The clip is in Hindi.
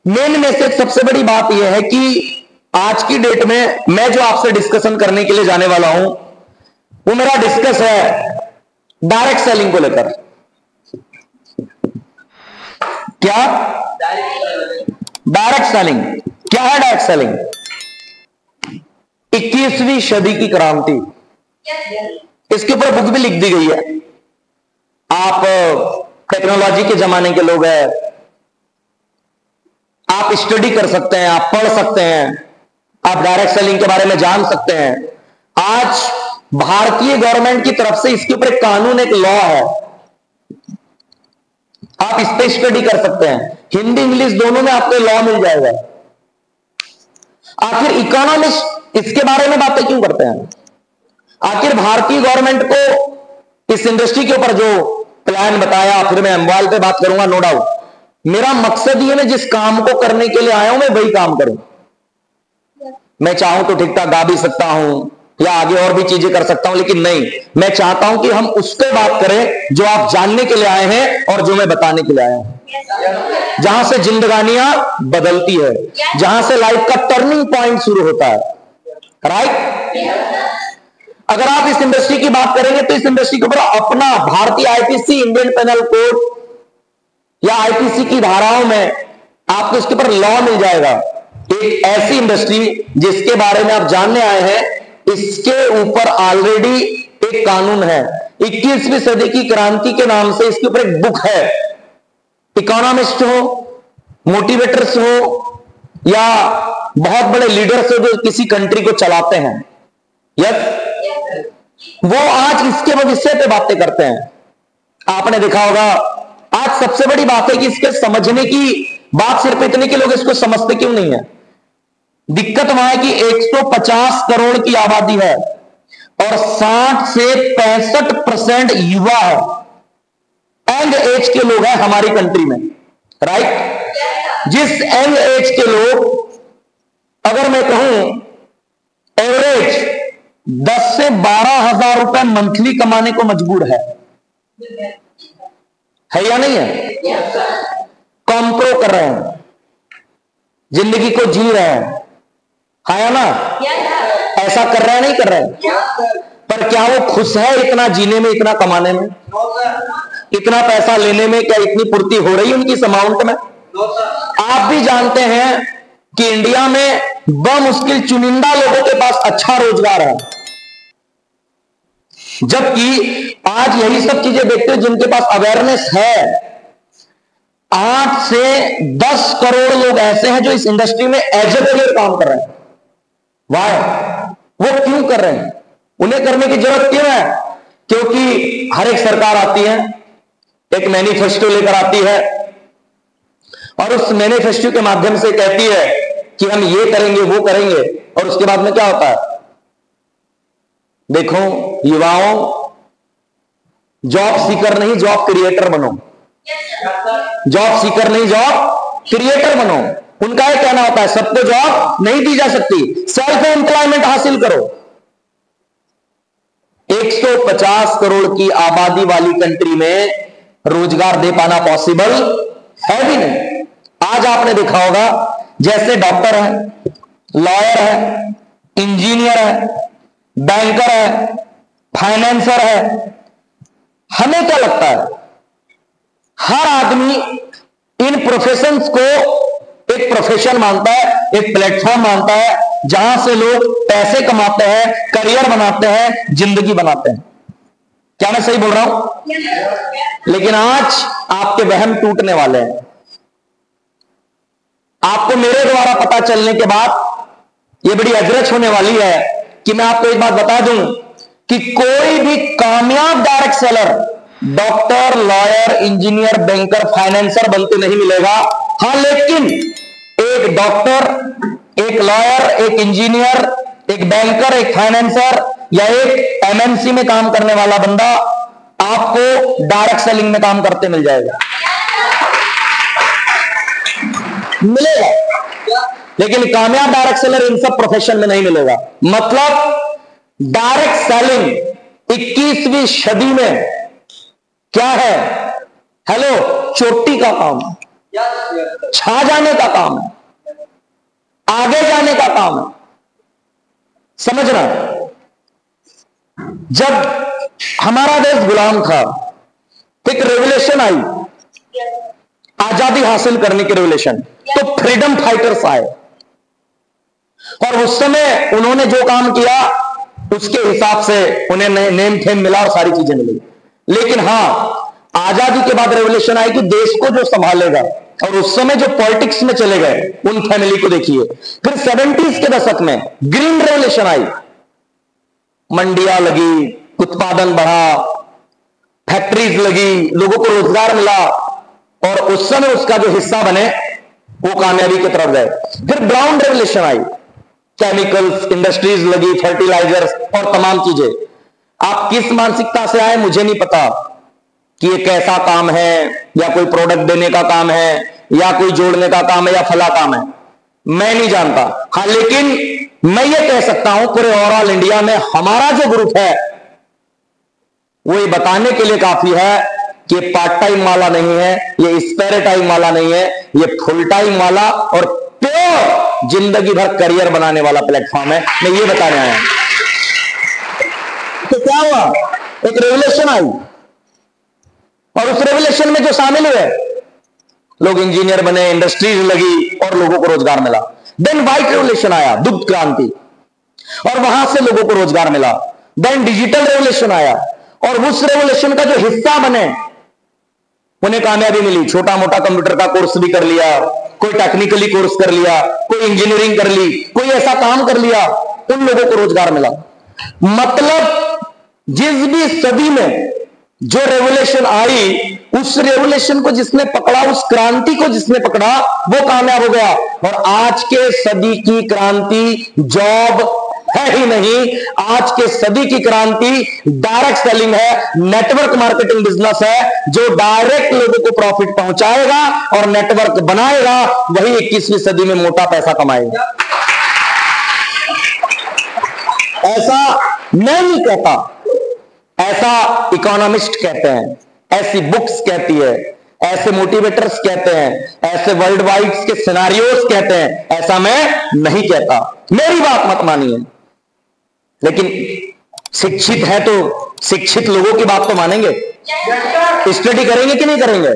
मेन मैसेज सबसे बड़ी बात यह है कि आज की डेट में मैं जो आपसे डिस्कशन करने के लिए जाने वाला हूं वो मेरा डिस्कस है डायरेक्ट सेलिंग को लेकर। क्या डायरेक्ट सेलिंग क्या है? डायरेक्ट सेलिंग 21वीं सदी की क्रांति, इसके ऊपर बुक भी लिख दी गई है। आप टेक्नोलॉजी के जमाने के लोग हैं, आप स्टडी कर सकते हैं, आप पढ़ सकते हैं, आप डायरेक्ट सेलिंग के बारे में जान सकते हैं। आज भारतीय गवर्नमेंट की तरफ से इसके ऊपर एक कानून, एक लॉ है, आप इस पे स्टडी कर सकते हैं। हिंदी इंग्लिश दोनों में आपको लॉ मिल जाएगा। आखिर इकोनॉमिस्ट इसके बारे में बातें क्यों करते हैं? आखिर भारतीय गवर्नमेंट को इस इंडस्ट्री के ऊपर जो प्लान बताया, फिर मैं मोबाइल पे बात करूंगा, नो डाउट। मेरा मकसद ये, मैं जिस काम को करने के लिए आया हूं मैं वही काम करूं। मैं चाहूं तो ठीक ठाक गा भी सकता हूं या आगे और भी चीजें कर सकता हूं, लेकिन नहीं, मैं चाहता हूं कि हम उस पर बात करें जो आप जानने के लिए आए हैं और जो मैं बताने के लिए आया हूं, जहां से जिंदगानियां बदलती है, जहां से लाइफ का टर्निंग पॉइंट शुरू होता है। राइट? अगर आप इस इंडस्ट्री की बात करेंगे तो इस इंडस्ट्री के ऊपर अपना भारतीय आईपीसी, इंडियन पेनल कोड या आईपीसी की धाराओं में आपको इसके ऊपर लॉ मिल जाएगा। एक ऐसी इंडस्ट्री जिसके बारे में आप जानने आए हैं, इसके ऊपर ऑलरेडी एक कानून है। 21वीं सदी की क्रांति के नाम से इसके ऊपर एक बुक है। इकोनॉमिस्ट हो, मोटिवेटर्स हो या बहुत बड़े लीडर्स हो जो किसी कंट्री को चलाते हैं, यस, वो आज इसके भविष्य पे बातें करते हैं। आपने देखा होगा, आज सबसे बड़ी बात है कि इसके समझने की बात सिर्फ इतनी कि लोग इसको समझते क्यों नहीं है। दिक्कत वहां है कि 150 करोड़ की आबादी है और 60 से 65% युवा है, यंग एज के लोग हैं हमारी कंट्री में। राइट? जिस यंग एज के लोग, अगर मैं कहूं एवरेज 10 से 12 हजार रुपए मंथली कमाने को मजबूर है या नहीं है? कॉम्प्रो कर रहे हैं, जिंदगी को जी रहे हैं, है ना? ऐसा कर रहे हैं, नहीं कर रहे हैं? पर क्या वो खुश है इतना जीने में, इतना कमाने में, इतना पैसा लेने में? क्या इतनी पूर्ति हो रही है उनकी इस अमाउंट में? आप भी जानते हैं कि इंडिया में बमुश्किल चुनिंदा लोगों के पास अच्छा रोजगार है, जबकि आज यही सब चीजें देखते हैं जिनके पास अवेयरनेस है। 8 से 10 करोड़ लोग ऐसे हैं जो इस इंडस्ट्री में एज ए करियर काम कर रहे हैं। वाह, वो क्यों कर रहे हैं? उन्हें करने की जरूरत क्यों है? क्योंकि हर एक सरकार आती है, एक मैनिफेस्टो लेकर आती है और उस मैनिफेस्टो के माध्यम से कहती है कि हम ये करेंगे, वो करेंगे, और उसके बाद में क्या होता है? देखो युवाओं, जॉब सीकर नहीं जॉब क्रिएटर बनो। जॉब सीकर नहीं जॉब क्रिएटर बनो। उनका यह कहना होता है सबको जॉब नहीं दी जा सकती, सेल्फ एम्प्लॉयमेंट हासिल करो। 150 करोड़ की आबादी वाली कंट्री में रोजगार दे पाना पॉसिबल है भी नहीं। आज आपने देखा होगा, जैसे डॉक्टर है, लॉयर है, इंजीनियर है, बैंकर है, फाइनेंसर है, हमें क्या लगता है हर आदमी इन प्रोफेशंस को एक प्रोफेशन मानता है, एक प्लेटफॉर्म मानता है जहां से लोग पैसे कमाते हैं, करियर बनाते हैं, जिंदगी बनाते हैं। क्या मैं सही बोल रहा हूं? लेकिन आज आपके वहम टूटने वाले हैं। आपको मेरे द्वारा पता चलने के बाद यह बड़ी अजरच होने वाली है कि मैं आपको एक बात बता दूं कि कोई भी कामयाब direct seller doctor, lawyer, engineer, banker, financer बनते नहीं मिलेगा। हां, लेकिन एक डॉक्टर, एक लॉयर, एक इंजीनियर, एक बैंकर, एक फाइनेंसर या एक एमएनसी में काम करने वाला बंदा आपको डायरेक्ट सेलिंग में काम करते मिल जाएगा, मिलेगा। लेकिन कामयाब डायरेक्ट सेलर इन सब प्रोफेशन में नहीं मिलेगा। मतलब डायरेक्ट सेलिंग 21वीं सदी में क्या है? हेलो, चोटी का काम, छा जाने का काम है, आगे जाने का काम है। समझना, जब हमारा देश गुलाम था, एक रेवोल्यूशन आई, आजादी हासिल करने की रेवोल्यूशन, तो फ्रीडम फाइटर्स आए और उस समय उन्होंने जो काम किया उसके हिसाब से उन्हें नेम फेम मिला और सारी चीजें मिली। लेकिन हां, आजादी के बाद रेवोल्यूशन आई कि देश को जो संभालेगा, और उस समय जो पॉलिटिक्स में चले गए उन फैमिली को देखिए। फिर 70s के दशक में ग्रीन रेवोल्यूशन आई, मंडियां लगी, उत्पादन बढ़ा, फैक्ट्रीज लगी, लोगों को रोजगार मिला, और उस समय उसका जो हिस्सा बने वो कामयाबी की तरफ गए। फिर ब्राउन रेवोल्यूशन आई, केमिकल्स इंडस्ट्रीज लगी, फर्टिलाइजर्स और तमाम चीजें। आप किस मानसिकता से आए मुझे नहीं पता कि ये कैसा काम है, या कोई प्रोडक्ट देने का काम है, या कोई जोड़ने का काम है, या फला काम है, मैं नहीं जानता। हाँ, लेकिन मैं ये कह सकता हूं पूरे ओवरऑल इंडिया में हमारा जो ग्रुप है वो ये बताने के लिए काफी है कि ये पार्ट टाइम वाला नहीं है, ये स्पेयर टाइम वाला नहीं है, ये फुल टाइम वाला और प्योर जिंदगी भर करियर बनाने वाला प्लेटफॉर्म है। मैं ये बताने आया। तो क्या हुआ, एक रेवोल्यूशन आई और उस रेवोल्यूशन में जो शामिल हुए लोग इंजीनियर बने, इंडस्ट्रीज लगी और लोगों को रोजगार मिला। देन व्हाइट रेवोल्यूशन आया, दुग्ध क्रांति, और वहां से लोगों को रोजगार मिला। देन डिजिटल रेवोल्यूशन आया और उस रेवोल्यूशन का जो हिस्सा बने उन्हें कामयाबी मिली। छोटा मोटा कंप्यूटर का कोर्स भी कर लिया, कोई टेक्निकली कोर्स कर लिया, कोई इंजीनियरिंग कर ली, कोई ऐसा काम कर लिया, उन लोगों को रोजगार मिला। मतलब जिस भी सदी में जो रेवोल्यूशन आई, उस रेवोल्यूशन को जिसने पकड़ा, उस क्रांति को जिसने पकड़ा, वो कामयाब हो गया। और आज के सदी की क्रांति जॉब है ही नहीं, आज के सदी की क्रांति डायरेक्ट सेलिंग है, नेटवर्क मार्केटिंग बिजनेस है, जो डायरेक्ट लोगों को प्रॉफिट पहुंचाएगा और नेटवर्क बनाएगा, वही 21वीं सदी में मोटा पैसा कमाएगा। ऐसा मैं नहीं कहता, ऐसा इकोनॉमिस्ट कहते हैं, ऐसी बुक्स कहती है, ऐसे मोटिवेटर्स कहते हैं, ऐसे वर्ल्ड वाइड के सिनारियोस कहते हैं। ऐसा मैं नहीं कहता, मेरी बात मत मानिए। लेकिन शिक्षित है तो शिक्षित लोगों की बात तो मानेंगे, स्टडी करेंगे कि नहीं करेंगे?